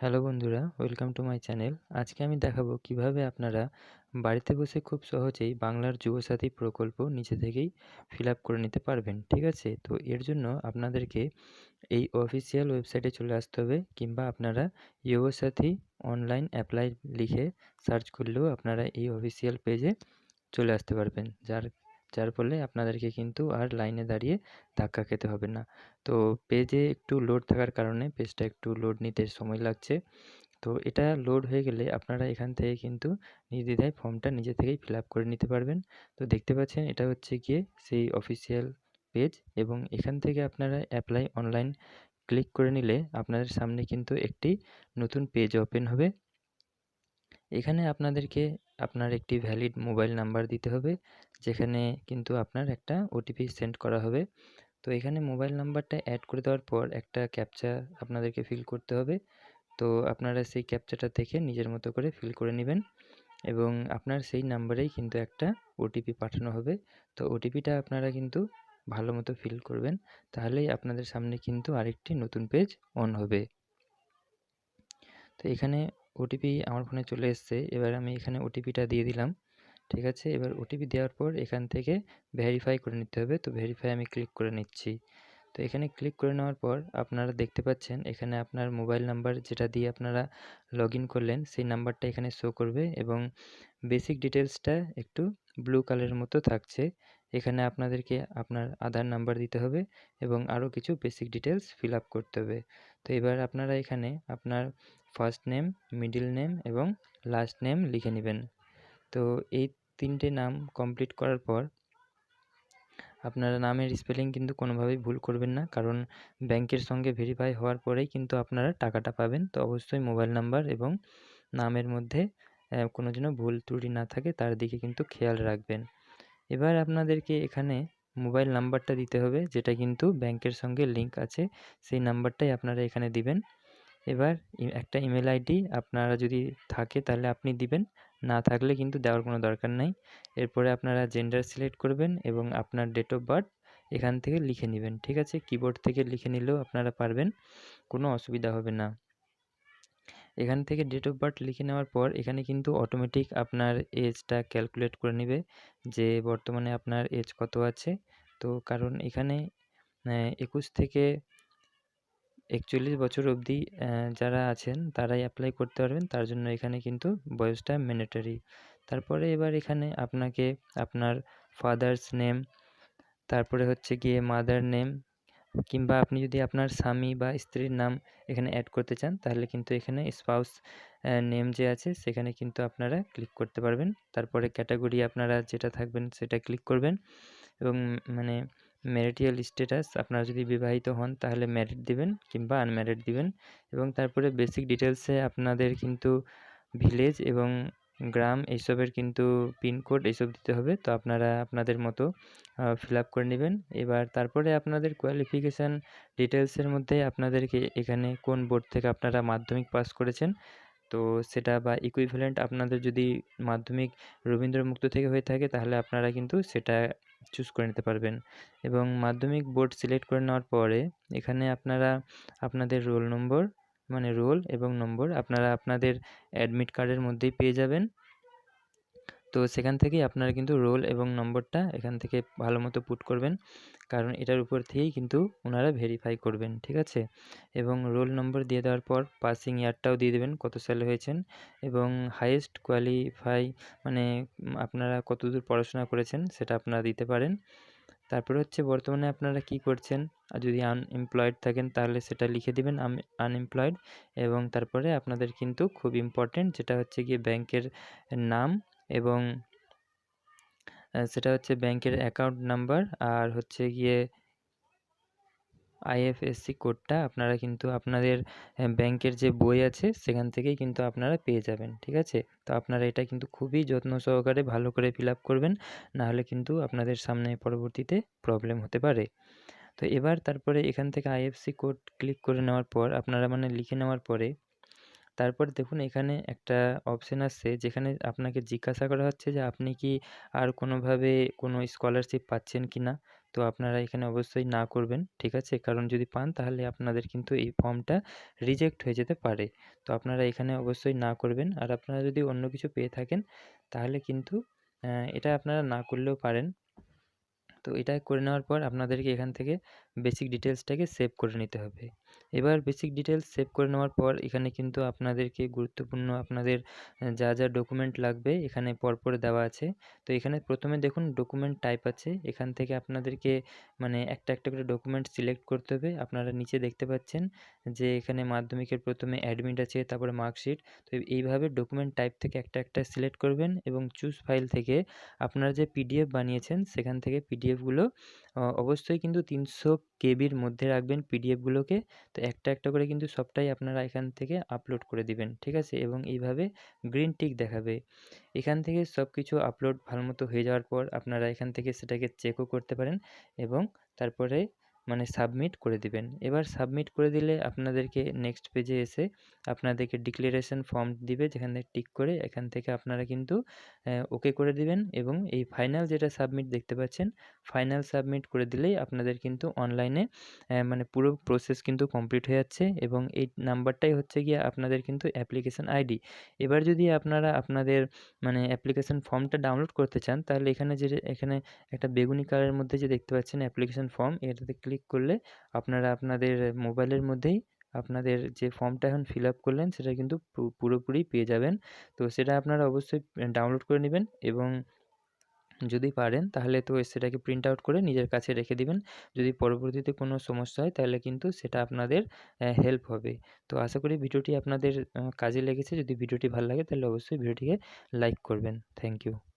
Hello বন্ধুরা, welcome to my channel. আজকে আমি দেখাবো কিভাবে আপনারা বাড়িতে বসে খুব সহজেই বাংলার যুবসাথী প্রকল্প নিজে থেকেই ফিল আপ করে নিতে পারবেন। ঠিক আছে? তো এর জন্য আপনাদেরকে এই অফিসিয়াল ওয়েবসাইটে চলে আসতে হবে, কিংবা আপনারা যুবসাথী অনলাইন অ্যাপ্লাই লিখে সার্চ করলেও আপনারা এই অফিসিয়াল পেজে চলে আসতে পারবেন। যার যার ফলে আপনাদেরকে কিন্তু আর লাইনে দাঁড়িয়ে ধাক্কা খেতে হবে না। তো পেজে একটু লোড থাকার কারণে পেজটা একটু লোড নিতে সময় লাগছে। তো এটা লোড হয়ে গেলে আপনারা এখান থেকে কিন্তু নির্দ্বিধায় ফর্মটা নিজে থেকেই ফিল আপ করে নিতে পারবেন। তো দেখতে পাচ্ছেন এটা হচ্ছে গিয়ে সেই অফিসিয়াল পেজ, এবং এখান থেকে আপনারা অ্যাপ্লাই অনলাইন ক্লিক করে নিলে আপনাদের সামনে কিন্তু একটি নতুন পেজ ওপেন হবে। এখানে আপনাদেরকে আপনার একটি ভ্যালিড মোবাইল নাম্বার দিতে হবে, যেখানে কিন্তু আপনার একটা ওটিপি সেন্ড করা হবে। তো এখানে মোবাইল নাম্বারটা অ্যাড করে দেওয়ার পর একটা ক্যাপচা আপনাদেরকে ফিল করতে হবে। তো আপনারা সেই ক্যাপচাটা দেখে নিজের মতো করে ফিল করে নেবেন, এবং আপনার সেই নাম্বারেই কিন্তু একটা ওটিপি পাঠানো হবে। তো ওটিপিটা আপনারা কিন্তু ভালো মতো ফিল করবেন, তাহলেই আপনাদের সামনে কিন্তু আরেকটি নতুন পেজ অন হবে। তো এখানে ওটিপি আমার ফোনে চলে এসছে। এবার আমি এখানে ওটিপিটা দিয়ে দিলাম। ঠিক আছে? এবার ওটিপি দেওয়ার পর এখান থেকে ভেরিফাই করে নিতে হবে। তো ভেরিফাই আমি ক্লিক করে নিচ্ছি। তো এখানে ক্লিক করে নেওয়ার পর আপনারা দেখতে পাচ্ছেন এখানে আপনার মোবাইল নাম্বার যেটা দিয়ে আপনারা লগইন করলেন সেই নাম্বারটা এখানে শো করবে, এবং বেসিক ডিটেলসটা একটু ব্লু কালারের মতো থাকছে। এখানে আপনাদেরকে আপনার আধার নাম্বার দিতে হবে এবং আরও কিছু বেসিক ডিটেলস ফিল আপ করতে হবে। তো এবার আপনারা এখানে আপনার ফার্স্ট নেম, মিডল নেম এবং লাস্ট নেম লিখে নেবেন। তো এই ৩টে নাম কমপ্লিট করার পর আপনারা নামের স্পেলিং কিন্তু কোনোভাবেই ভুল করবেন না, কারণ ব্যাংকের সঙ্গে ভেরিফাই হওয়ার পরেই কিন্তু আপনারা টাকাটা পাবেন। তো অবশ্যই মোবাইল নাম্বার এবং নামের মধ্যে কোনো যেন ভুল ত্রুটি না থাকে তার দিকে কিন্তু খেয়াল রাখবেন। এবার আপনাদেরকে এখানে মোবাইল নাম্বারটা দিতে হবে, যেটা কিন্তু ব্যাংকের সঙ্গে লিঙ্ক আছে, সেই নাম্বারটাই আপনারা এখানে দিবেন। এবার একটা ইমেল আইডি আপনারা যদি থাকে তাহলে আপনি দিবেন, না থাকলে কিন্তু দেওয়ার কোনো দরকার নাই। এরপরে আপনারা জেন্ডার সিলেক্ট করবেন এবং আপনার ডেট অফ বার্থ এখান থেকে লিখে নেবেন। ঠিক আছে? কিবোর্ড থেকে লিখে নিলেও আপনারা পারবেন, কোনো অসুবিধা হবে না। এখান থেকে ডেট অফ বার্থ লিখে নেওয়ার পর এখানে কিন্তু অটোমেটিক আপনার এজটা ক্যালকুলেট করে নেবে যে বর্তমানে আপনার এজ কত আছে। তো কারণ এখানে ২১ থেকে ৪১ বছর অবধি যারা আছেন তারাই অ্যাপ্লাই করতে পারবেন। তার জন্য এখানে কিন্তু বয়সটা ম্যান্ডেটরি। তারপরে এবার এখানে আপনাকে আপনার ফাদারস নেম, তারপরে হচ্ছে গিয়ে মাদার নেম, কিংবা আপনি যদি আপনার স্বামী বা স্ত্রীর নাম এখানে অ্যাড করতে চান তাহলে কিন্তু এখানে স্পাউস নেম যে আছে সেখানে কিন্তু আপনারা ক্লিক করতে পারবেন। তারপরে ক্যাটাগরি আপনারা যেটা থাকবেন সেটা ক্লিক করবেন, এবং মানে ম্যারিটাল স্ট্যাটাস আপনারা যদি বিবাহিত হন তাহলে ম্যারিড দিবেন কিংবা আনম্যারিড দিবেন, এবং তারপরে বেসিক ডিটেলসে আপনাদের কিন্তু ভিলেজ এবং গ্রাম এইসবের কিন্তু পিনকোড এইসব দিতে হবে। তো আপনারা আপনাদের মতো ফিল আপ করে নেবেন। এবার তারপরে আপনাদের কোয়ালিফিকেশান ডিটেলসের মধ্যে আপনাদেরকে এখানে কোন বোর্ড থেকে আপনারা মাধ্যমিক পাস করেছেন, তো সেটা বা ইকুইভ্যালেন্ট আপনাদের যদি মাধ্যমিক রবীন্দ্রমুক্ত থেকে হয়ে থাকে তাহলে আপনারা কিন্তু সেটা চুজ করে নিতে পারবেন। এবং মাধ্যমিক বোর্ড সিলেক্ট করে নেওয়ার পরে এখানে আপনারা আপনাদের রোল নম্বর, মানে রোল এবং নম্বর আপনারা আপনাদের অ্যাডমিট কার্ডের মধ্যেই পেয়ে যাবেন। তো সেখান থেকেই আপনারা কিন্তু রোল এবং নম্বরটা এখান থেকে ভালো মতো পুট করবেন, কারণ এটার উপর থেকেই কিন্তু ওনারা ভেরিফাই করবেন। ঠিক আছে? এবং রোল নম্বর দিয়ে দেওয়ার পর পাসিং ইয়ারটাও দিয়ে দেবেন, কত সালে হয়েছেন, এবং হাইয়েস্ট কোয়ালিফাই মানে আপনারা কতদূর পড়াশোনা করেছেন সেটা আপনারা দিতে পারেন। তারপরে হচ্ছে বর্তমানে আপনারা কী করছেন, আর যদি আনএমপ্লয়েড থাকেন তাহলে সেটা লিখে দিবেন আনএমপ্লয়েড, এবং তারপরে আপনাদের কিন্তু খুব ইম্পর্টেন্ট যেটা হচ্ছে গিয়ে ব্যাংকের নাম, এবং সেটা হচ্ছে ব্যাংকের অ্যাকাউন্ট নাম্বার, আর হচ্ছে গিয়ে আইএফএসসি কোডটা আপনারা কিন্তু আপনাদের ব্যাংকের যে বই আছে সেখান থেকেই কিন্তু আপনারা পেয়ে যাবেন। ঠিক আছে? তো আপনারা এটা কিন্তু খুবই যত্ন সহকারে ভালো করে ফিল আপ করবেন, নাহলে কিন্তু আপনাদের সামনে পরবর্তীতে প্রবলেম হতে পারে। তো এবার তারপরে এখান থেকে আইএফএসসি কোড ক্লিক করে নেওয়ার পর আপনারা মানে লিখে নেওয়ার পরে তারপর দেখুন এখানে একটা অপশন আসছে যেখানে আপনাকে জিজ্ঞাসা করা হচ্ছে যে আপনি কি আর কোনোভাবে কোনো স্কলারশিপ পাচ্ছেন কিনা। তো আপনারা এখানে অবশ্যই না করবেন, ঠিক আছে? কারণ যদি পান তাহলে আপনাদের কিন্তু এই ফর্মটা রিজেক্ট হয়ে যেতে পারে। তো আপনারা এখানে অবশ্যই না করবেন। আর আপনারা যদি অন্য কিছু পেয়ে থাকেন তাহলে কিন্তু এটা আপনারা না করলেও পারেন। তো এটা করে নেওয়ার পর আপনাদেরকে এখান থেকে বেসিক ডিটেইলসটাকে সেভ করে নিতে হবে। এবার বেসিক ডিটেইলস সেভ করে নেওয়ার পর এখানে কিন্তু আপনাদেরকে গুরুত্বপূর্ণ আপনাদের যা ডকুমেন্ট লাগবে এখানে পরপর দেওয়া আছে। তো এখানে ১ম এ দেখুন ডকুমেন্ট টাইপ আছে। এখান থেকে আপনাদেরকে মানে একটা করে ডকুমেন্ট সিলেক্ট করতে হবে। আপনারা নিচে দেখতে পাচ্ছেন যে এখানে মাধ্যমিকের ১ম এ অ্যাডমিট আছে, তারপরে মার্কশিট। তো এইভাবে ডকুমেন্ট টাইপ থেকে একটা সিলেক্ট করবেন এবং চুজ ফাইল থেকে আপনারা যে পিডিএফ বানিয়েছেন সেখান থেকে পিডিএফগুলো অবশ্যই কিন্তু ৩০০ কেবির মধ্যে রাখবেন পিডিএফগুলোকে। তো একটা করে কিন্তু সবটাই আপনারা এখান থেকে আপলোড করে দিবেন, ঠিক আছে? এবং এইভাবে গ্রিন টিক দেখাবে। এখান থেকে সব কিছু আপলোড ভালোমতো হয়ে যাওয়ার পর আপনারা এখান থেকে সেটাকে চেকও করতে পারেন এবং তারপরে মানে সাবমিট করে দিবেন। এবার সাবমিট করে দিলে আপনাদেরকে নেক্সট পেজে এসে আপনাদেরকে ডিক্লারেশন ফর্ম দিবে, যেখানে টিক করে এখান থেকে আপনারা কিন্তু ওকে করে দিবেন এবং এই ফাইনাল যেটা সাবমিট দেখতে পাচ্ছেন, ফাইনাল সাবমিট করে দিলেই আপনাদের কিন্তু অনলাইনে মানে পুরো প্রসেস কিন্তু কমপ্লিট হয়ে যাচ্ছে এবং এই নাম্বারটাই হচ্ছে গিয়ে আপনাদের কিন্তু অ্যাপ্লিকেশন আইডি। এবার যদি আপনারা আপনাদের মানে অ্যাপ্লিকেশন ফর্মটা ডাউনলোড করতে চান তাহলে এখানে একটা বেগুনি কালারের মধ্যে যে দেখতে পাচ্ছেন অ্যাপ্লিকেশন ফর্ম, এটাতে ক্লিক করলে আপনারা আপনাদের মোবাইলের মধ্যেই আপনাদের যে ফর্মটা এখন ফিল আপ করলেন সেটা কিন্তু পুরোপুরি পেয়ে যাবেন। তো সেটা আপনারা অবশ্যই ডাউনলোড করে নিবেন এবং যদি পারেন তাহলে তো সেটাকে প্রিন্ট আউট করে নিজের কাছে রেখে দিবেন। যদি পরবর্তীতে কোনো সমস্যা হয় তাহলে কিন্তু সেটা আপনাদের হেল্প হবে। তো আশা করি ভিডিওটি আপনাদের কাজে লেগেছে। যদি ভিডিওটি ভালো লাগে তাহলে অবশ্যই ভিডিওটিকে লাইক করবেন। Thank you.